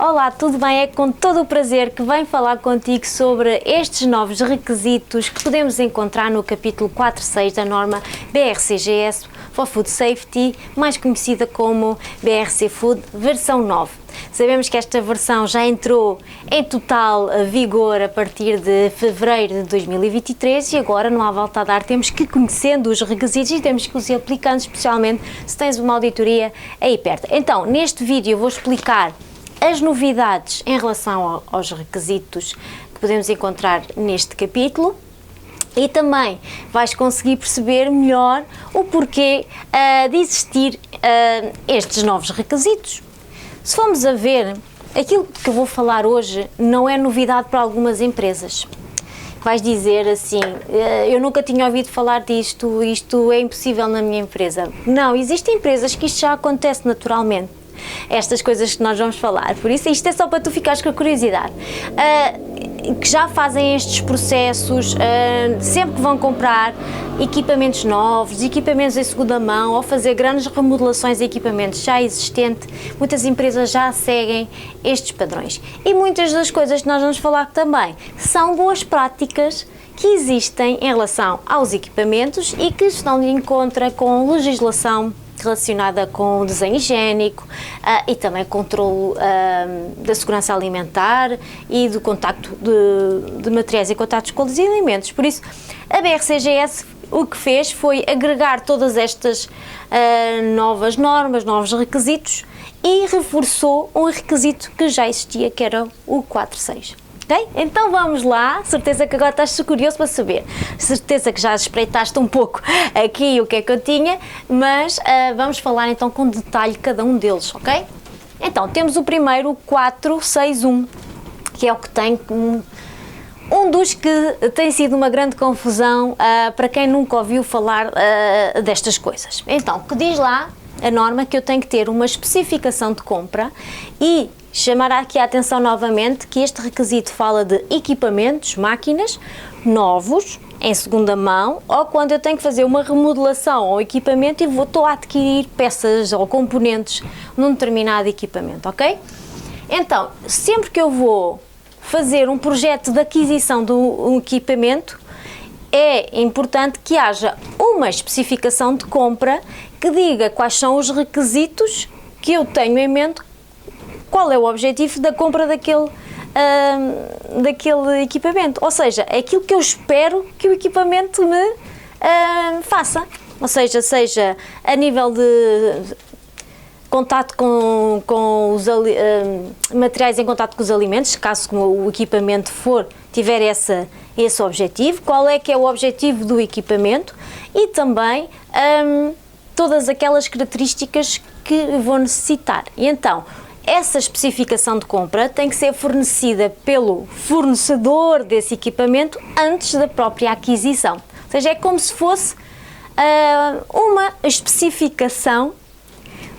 Olá, tudo bem? É com todo o prazer que venho falar contigo sobre estes novos requisitos que podemos encontrar no capítulo 4.6 da norma BRCGS for Food Safety, mais conhecida como BRC Food, versão 9. Sabemos que esta versão já entrou em total vigor a partir de fevereiro de 2023 e agora não há volta a dar, temos que ir conhecendo os requisitos e temos que os ir aplicando, especialmente se tens uma auditoria aí perto. Então, neste vídeo eu vou explicar as novidades em relação aos requisitos que podemos encontrar neste capítulo e também vais conseguir perceber melhor o porquê de existir estes novos requisitos. Se formos a ver, aquilo que eu vou falar hoje não é novidade para algumas empresas. Vais dizer assim, eu nunca tinha ouvido falar disto, isto é impossível na minha empresa. Não, existem empresas que isto já acontece naturalmente. Estas coisas que nós vamos falar, por isso isto é só para tu ficares com a curiosidade, que já fazem estes processos, sempre que vão comprar equipamentos novos, equipamentos em segunda mão ou fazer grandes remodelações de equipamentos já existentes, muitas empresas já seguem estes padrões e muitas das coisas que nós vamos falar também são boas práticas que existem em relação aos equipamentos e que estão de encontro com legislação relacionada com o desenho higiênico e também controle da segurança alimentar e do contacto de materiais em contactos com os alimentos. Por isso, a BRCGS o que fez foi agregar todas estas novas normas, novos requisitos e reforçou um requisito que já existia, que era o 4.6. Okay? Então vamos lá, certeza que agora estás curioso para saber, certeza que já espreitaste um pouco aqui o que é que eu tinha, mas vamos falar então com detalhe cada um deles, ok? Então temos o primeiro, o 461, que é o que tem um dos que tem sido uma grande confusão para quem nunca ouviu falar destas coisas. Então, que diz lá a norma que eu tenho que ter uma especificação de compra e chamar aqui a atenção novamente que este requisito fala de equipamentos, máquinas novos, em segunda mão, ou quando eu tenho que fazer uma remodelação ao equipamento e estou a adquirir peças ou componentes num determinado equipamento, ok? Então, sempre que eu vou fazer um projeto de aquisição de um equipamento, é importante que haja uma especificação de compra que diga quais são os requisitos que eu tenho em mente, qual é o objetivo da compra daquele equipamento, ou seja, é aquilo que eu espero que o equipamento me faça, ou seja a nível de contato com os materiais em contato com os alimentos, caso o equipamento tiver esse objetivo, qual é que é o objetivo do equipamento e também todas aquelas características que eu vou necessitar. E então, essa especificação de compra tem que ser fornecida pelo fornecedor desse equipamento antes da própria aquisição. Ou seja, é como se fosse uma especificação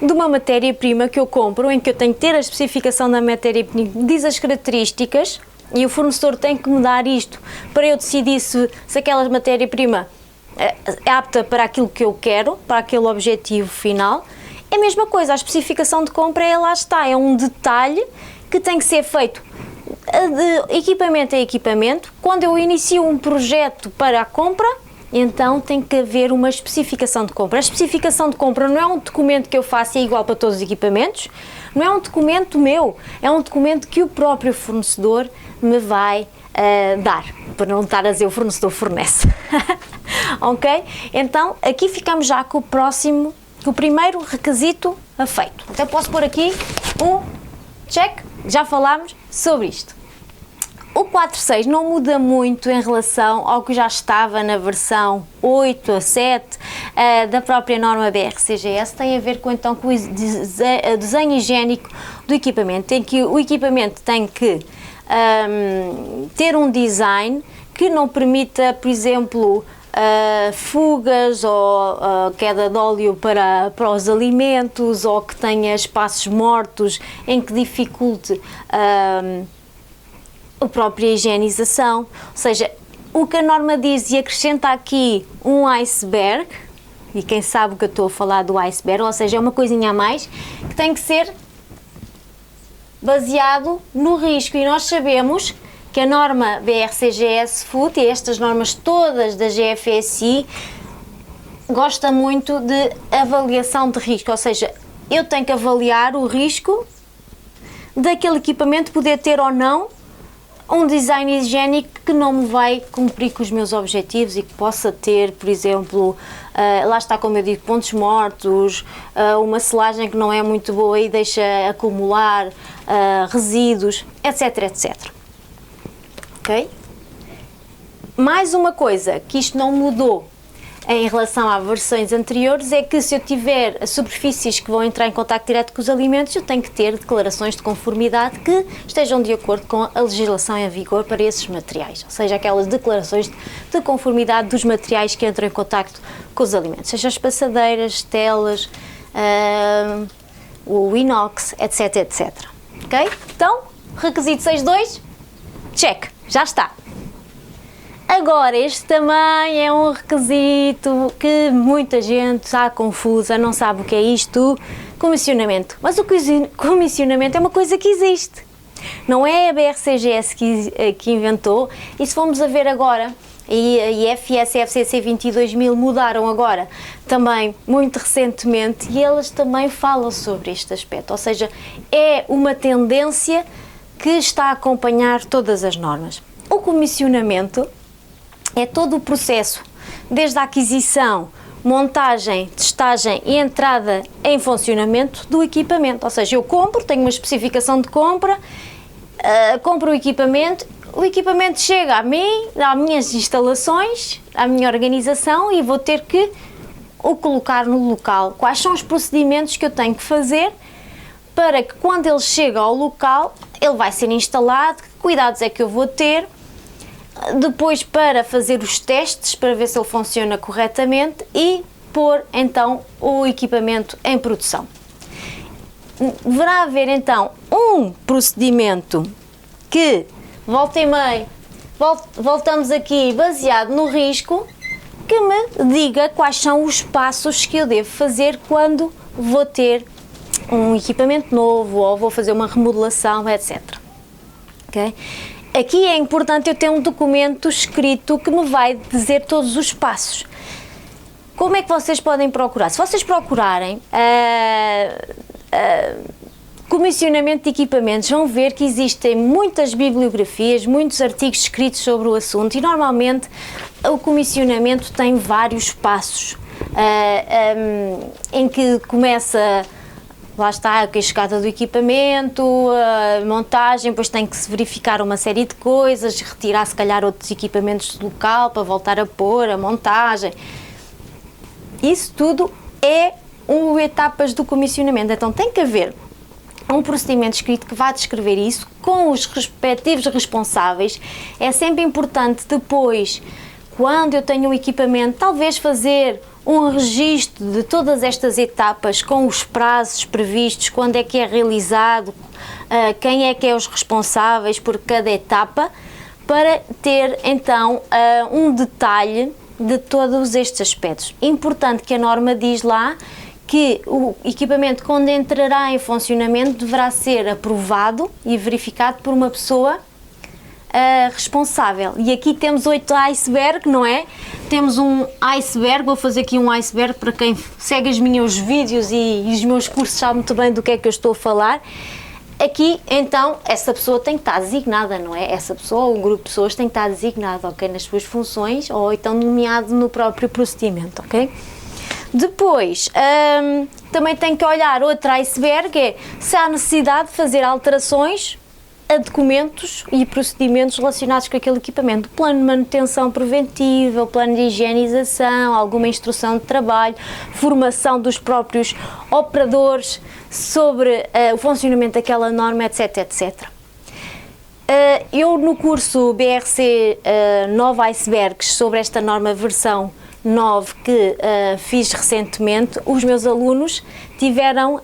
de uma matéria-prima que eu compro, em que eu tenho que ter a especificação da matéria-prima, diz as características e o fornecedor tem que me dar isto para eu decidir se aquela matéria-prima é apta para aquilo que eu quero, para aquele objetivo final. É a mesma coisa, a especificação de compra, lá está, é um detalhe que tem que ser feito de equipamento a equipamento. Quando eu inicio um projeto para a compra, então tem que haver uma especificação de compra. A especificação de compra não é um documento que eu faço e é igual para todos os equipamentos, não é um documento meu, é um documento que o próprio fornecedor me vai dar, para não estar a dizer o fornecedor fornece. Ok? Então, aqui ficamos já com o primeiro requisito feito. Então posso pôr aqui um check, já falámos sobre isto. O 4.6 não muda muito em relação ao que já estava na versão 8 a 7 da própria norma BRCGS, tem a ver com o desenho higiênico do equipamento, em que o equipamento tem que ter um design que não permita, por exemplo, fugas ou queda de óleo para os alimentos, ou que tenha espaços mortos em que dificulte a própria higienização. Ou seja, o que a norma diz e acrescenta aqui um iceberg, e quem sabe o que eu estou a falar do iceberg, ou seja, é uma coisinha a mais que tem que ser baseado no risco, e nós sabemos que a norma BRCGS Food e estas normas todas da GFSI gosta muito de avaliação de risco, ou seja, eu tenho que avaliar o risco daquele equipamento poder ter ou não um design higiênico que não me vai cumprir com os meus objetivos e que possa ter, por exemplo, lá está, como eu digo, pontos mortos, uma selagem que não é muito boa e deixa acumular resíduos, etc, etc. Ok? Mais uma coisa que isto não mudou em relação a versões anteriores é que se eu tiver superfícies que vão entrar em contacto direto com os alimentos, eu tenho que ter declarações de conformidade que estejam de acordo com a legislação em vigor para esses materiais, ou seja, aquelas declarações de conformidade dos materiais que entram em contacto com os alimentos, seja as passadeiras, telas, o inox, etc, etc. Ok? Então, requisito 6.2, check, já está. Agora, este também é um requisito que muita gente está confusa, não sabe o que é isto, comissionamento. Mas o comissionamento é uma coisa que existe. Não é a BRCGS que inventou, e se formos a ver agora, e a IFS e a FCC 22000 mudaram agora também muito recentemente, e elas também falam sobre este aspecto, ou seja, é uma tendência que está a acompanhar todas as normas. O comissionamento é todo o processo, desde a aquisição, montagem, testagem e entrada em funcionamento do equipamento. Ou seja, eu compro, tenho uma especificação de compra, compro o equipamento chega a mim, às minhas instalações, à minha organização, e vou ter que o colocar no local. Quais são os procedimentos que eu tenho que fazer para que quando ele chega ao local, ele vai ser instalado, que cuidados é que eu vou ter, depois para fazer os testes para ver se ele funciona corretamente e pôr então o equipamento em produção. Deverá haver então um procedimento que, volta e meia, voltamos aqui baseado no risco, que me diga quais são os passos que eu devo fazer quando vou ter um equipamento novo ou vou fazer uma remodelação, etc. Okay? Aqui é importante eu ter um documento escrito que me vai dizer todos os passos. Como é que vocês podem procurar? Se vocês procurarem comissionamento de equipamentos, vão ver que existem muitas bibliografias, muitos artigos escritos sobre o assunto, e normalmente o comissionamento tem vários passos, em que começa, lá está, a chegada do equipamento, a montagem, depois tem que se verificar uma série de coisas, retirar se calhar outros equipamentos do local para voltar a pôr, a montagem. Isso tudo é etapas do comissionamento, então tem que haver um procedimento escrito que vá descrever isso com os respectivos responsáveis. É sempre importante depois, quando eu tenho o equipamento, talvez fazer um registro de todas estas etapas com os prazos previstos, quando é que é realizado, quem é que é os responsáveis por cada etapa, para ter então um detalhe de todos estes aspectos. Importante que a norma diz lá que o equipamento, quando entrará em funcionamento, deverá ser aprovado e verificado por uma pessoa responsável. E aqui temos 8 iceberg, não é? Temos um iceberg, vou fazer aqui um iceberg para quem segue os meus vídeos e os meus cursos sabe muito bem do que é que eu estou a falar. Aqui, então, essa pessoa tem que estar designada, não é? Essa pessoa, ou um grupo de pessoas tem que estar designado, ok? Nas suas funções, ou então nomeado no próprio procedimento, ok? Depois, também tem que olhar outro iceberg, é se há necessidade de fazer alterações a documentos e procedimentos relacionados com aquele equipamento. Plano de manutenção preventiva, plano de higienização, alguma instrução de trabalho, formação dos próprios operadores sobre o funcionamento daquela norma, etc, etc. Eu no curso BRC 9 Icebergs sobre esta norma versão 9 que fiz recentemente, os meus alunos tiveram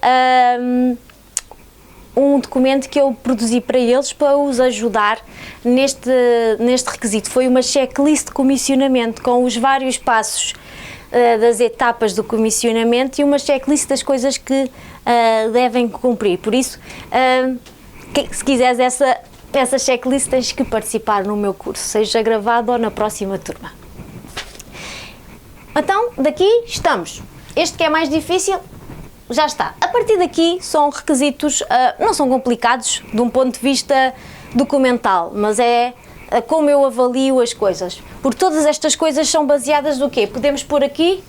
um documento que eu produzi para eles para os ajudar neste requisito. Foi uma checklist de comissionamento com os vários passos das etapas do comissionamento e uma checklist das coisas que devem cumprir. Por isso, se quiseres essa checklist, tens que participar no meu curso, seja gravado ou na próxima turma. Então, daqui estamos. Este que é mais difícil, já está. A partir daqui são requisitos, não são complicados de um ponto de vista documental, mas é como eu avalio as coisas. Porque todas estas coisas são baseadas no quê? Podemos pôr aqui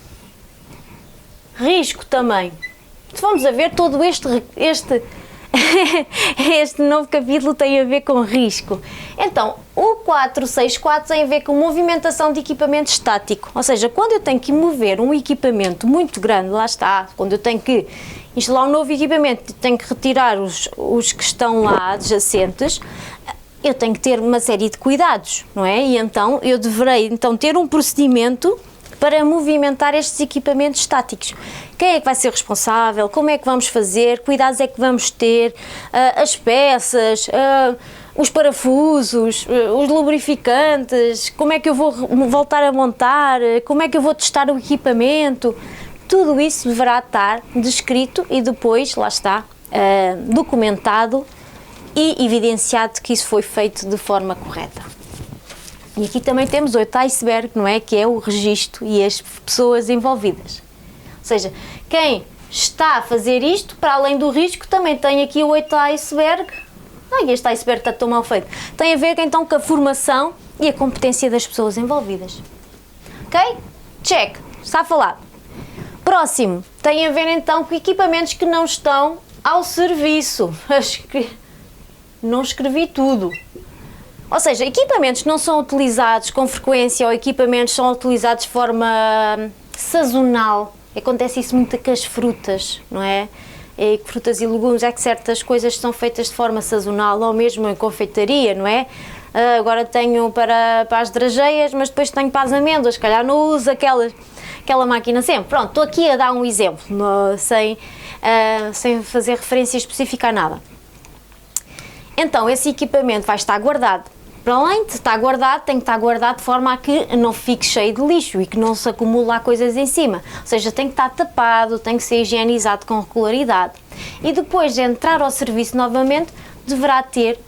risco também. Se vamos a ver, todo este novo capítulo tem a ver com risco. Então, o 464 tem a ver com movimentação de equipamento estático. Ou seja, quando eu tenho que mover um equipamento muito grande, lá está, quando eu tenho que instalar um novo equipamento, tenho que retirar os que estão lá adjacentes, eu tenho que ter uma série de cuidados, não é? E então, eu deverei ter um procedimento para movimentar estes equipamentos estáticos. Quem é que vai ser responsável? Como é que vamos fazer? Cuidados é que vamos ter? As peças, os parafusos, os lubrificantes, como é que eu vou voltar a montar? Como é que eu vou testar o equipamento? Tudo isso deverá estar descrito e depois, lá está, documentado e evidenciado que isso foi feito de forma correta. E aqui também temos o 8 iceberg, não é? Que é o registro e as pessoas envolvidas. Ou seja, quem está a fazer isto, para além do risco, também tem aqui o 8 iceberg. Este iceberg está tão mal feito. Tem a ver então com a formação e a competência das pessoas envolvidas. Ok? Check. Está falado. Próximo. Tem a ver então com equipamentos que não estão ao serviço. Não escrevi tudo. Ou seja, equipamentos que não são utilizados com frequência ou equipamentos que são utilizados de forma sazonal. Acontece isso muito com as frutas, não é? E frutas e legumes, é que certas coisas são feitas de forma sazonal ou mesmo em confeitaria, não é? Agora tenho para as drageias, mas depois tenho para as amêndoas, se calhar não uso aquela máquina sempre. Pronto, estou aqui a dar um exemplo, sem fazer referência específica a nada. Então, esse equipamento vai estar guardado. Para além de estar guardado, tem que estar guardado de forma a que não fique cheio de lixo e que não se acumule lá coisas em cima. Ou seja, tem que estar tapado, tem que ser higienizado com regularidade. E depois de entrar ao serviço novamente, deverá ter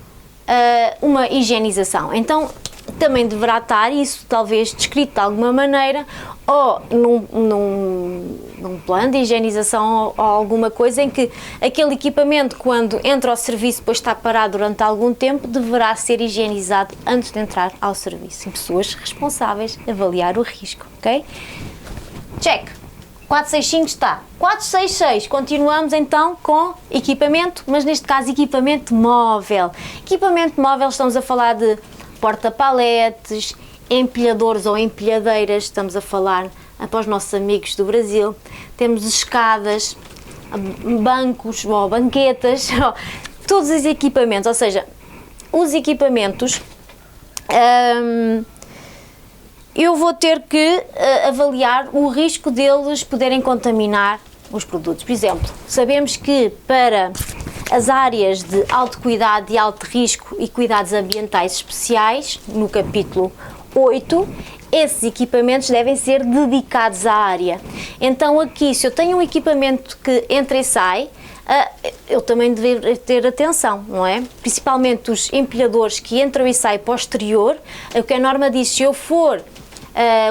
uma higienização. Então, também deverá estar isso talvez descrito de alguma maneira ou num plano de higienização ou alguma coisa em que aquele equipamento, quando entra ao serviço depois está parado durante algum tempo, deverá ser higienizado antes de entrar ao serviço. E pessoas responsáveis avaliar o risco, ok? Check. 465 está. 466, continuamos então com equipamento, mas neste caso equipamento móvel. Equipamento móvel, estamos a falar de porta-paletes, empilhadores ou empilhadeiras, estamos a falar para os nossos amigos do Brasil, temos escadas, bancos ou banquetas, todos os equipamentos, ou seja, os equipamentos, eu vou ter que avaliar o risco deles poderem contaminar os produtos. Por exemplo, sabemos que para as áreas de alto cuidado e alto risco e cuidados ambientais especiais, no capítulo 8, esses equipamentos devem ser dedicados à área. Então aqui, se eu tenho um equipamento que entra e sai, eu também devo ter atenção, não é? Principalmente os empilhadores que entram e saem para o exterior, o que a norma diz, se eu for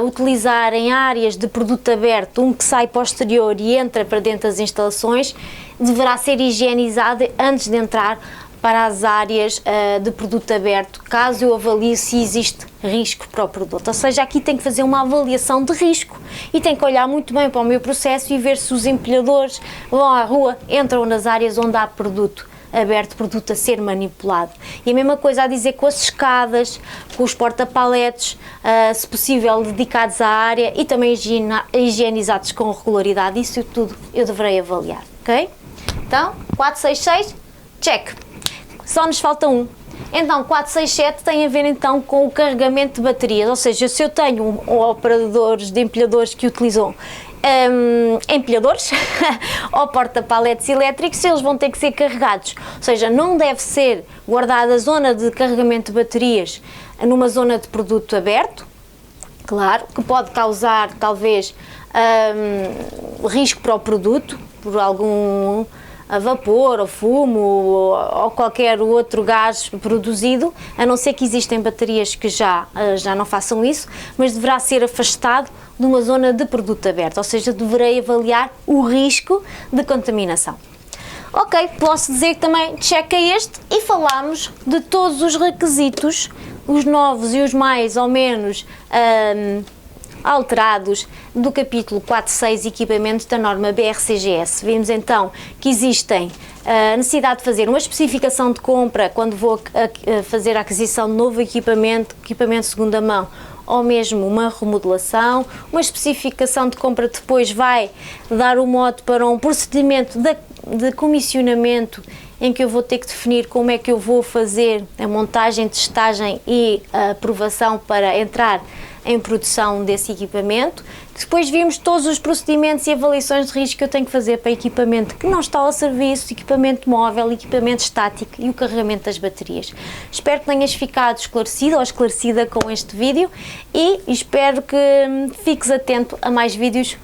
utilizar em áreas de produto aberto um que sai para o exterior e entra para dentro das instalações, deverá ser higienizado antes de entrar para as áreas de produto aberto, caso eu avalie se existe risco para o produto. Ou seja, aqui tem que fazer uma avaliação de risco e tem que olhar muito bem para o meu processo e ver se os empilhadores vão à rua, entram nas áreas onde há produto aberto, produto a ser manipulado. E a mesma coisa a dizer com as escadas, com os porta-paletes, se possível dedicados à área e também higienizados com regularidade. Isso tudo eu deverei avaliar, ok? Então, 466, check. Só nos falta um. Então, 467 tem a ver então com o carregamento de baterias, ou seja, se eu tenho operadores de empilhadores que utilizam empilhadores ou porta-paletes elétricos, eles vão ter que ser carregados, ou seja, não deve ser guardada a zona de carregamento de baterias numa zona de produto aberto, claro, que pode causar talvez risco para o produto, por algum a vapor, ou fumo, ou qualquer outro gás produzido, a não ser que existem baterias que já não façam isso, mas deverá ser afastado de uma zona de produto aberto, ou seja, deverei avaliar o risco de contaminação. Ok, posso dizer que também checa este e falamos de todos os requisitos, os novos e os mais ou menos alterados do capítulo 4.6 equipamentos da norma BRCGS. Vimos então que existem a necessidade de fazer uma especificação de compra quando vou fazer a aquisição de novo equipamento de segunda mão, ou mesmo uma remodelação. Uma especificação de compra depois vai dar o mote para um procedimento de comissionamento em que eu vou ter que definir como é que eu vou fazer a montagem, testagem e a aprovação para entrar em produção desse equipamento. Depois vimos todos os procedimentos e avaliações de risco que eu tenho que fazer para equipamento que não está ao serviço, equipamento móvel, equipamento estático e o carregamento das baterias. Espero que tenhas ficado esclarecido ou esclarecida com este vídeo e espero que fiques atento a mais vídeos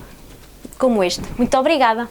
como este. Muito obrigada!